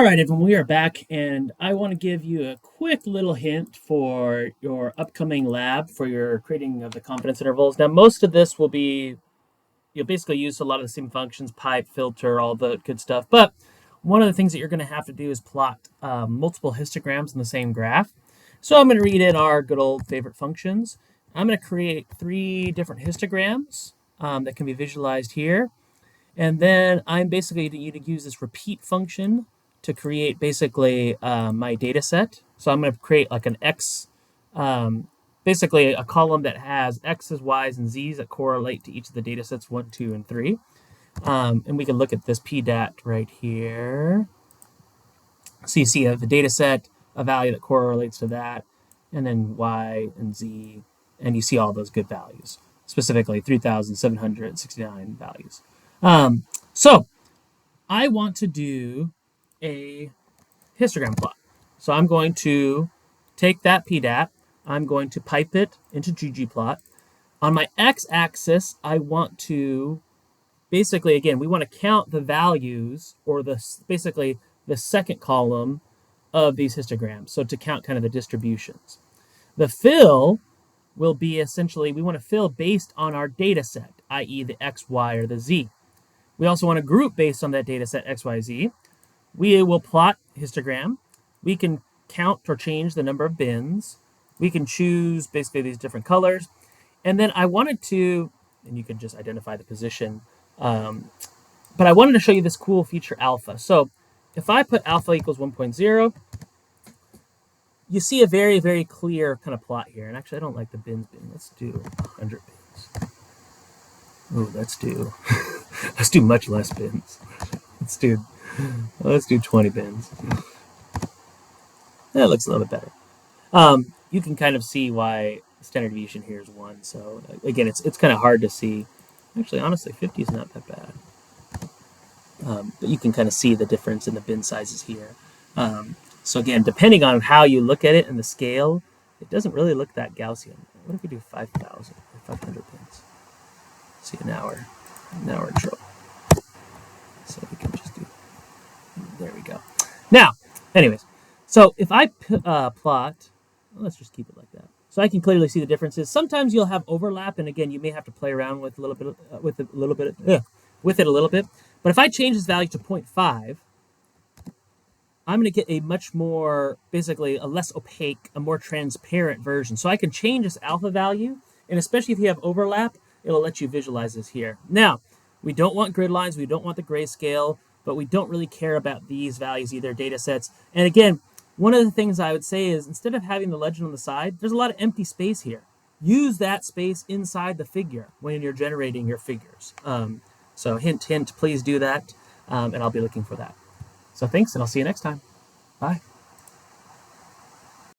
All right, everyone, we are back, and I want to give you a quick little hint for your upcoming lab for your creating of the confidence intervals. Now, most of this will be, you'll basically use a lot of the same functions, pipe, filter, all the good stuff. But one of the things that you're going to have to do is plot multiple histograms in the same graph. So I'm going to read in our good old favorite functions. I'm going to create 3 different histograms that can be visualized here. And then I'm basically going to use this repeat function to create basically my data set. So I'm going to create like an X, basically a column that has X's, Y's, and Z's that correlate to each of the data sets 1, 2, and 3. And we can look at this PDAT right here. So you see the data set, a value that correlates to that, and then Y and Z, and you see all those good values, specifically 3,769 values. So I want to do a histogram plot. So I'm going to take that PDAT, I'm going to pipe it into ggplot. On my x-axis, I want to basically, again, we want to count the values, or basically the second column of these histograms. So to count kind of the distributions. The fill will be essentially, we want to fill based on our data set, i.e. the X, Y, or the Z. We also want to group based on that data set X, Y, Z. We will plot histogram. We can count or change the number of bins. We can choose basically these different colors. And then I wanted to, and you can just identify the position, but I wanted to show you this cool feature alpha. So if I put alpha equals 1.0, you see a very, very clear kind of plot here. And actually, I don't like the bins bin. Let's do 100 bins. Oh, let's do much less bins. Let's do 20 bins. That looks a little bit better. You can kind of see why standard deviation here is 1. So again, it's kind of hard to see. Actually, honestly, 50 is not that bad. But you can kind of see the difference in the bin sizes here. So again, depending on how you look at it and the scale, it doesn't really look that Gaussian. What if we do 5,000 or 500 bins? See, now we're in trouble. So we can just do, there we go. Now, anyways, so if I plot, well, let's just keep it like that. So I can clearly see the differences. Sometimes you'll have overlap, and again, you may have to play around with with it a little bit. But if I change this value to 0.5, I'm going to get a much more, basically a less opaque, a more transparent version. So I can change this alpha value, and especially if you have overlap, it'll let you visualize this here. Now, we don't want grid lines, we don't want the grayscale, but we don't really care about these values either, data sets. And again, one of the things I would say is instead of having the legend on the side, there's a lot of empty space here. Use that space inside the figure when you're generating your figures. So hint, hint, please do that, and I'll be looking for that. So thanks, and I'll see you next time. Bye.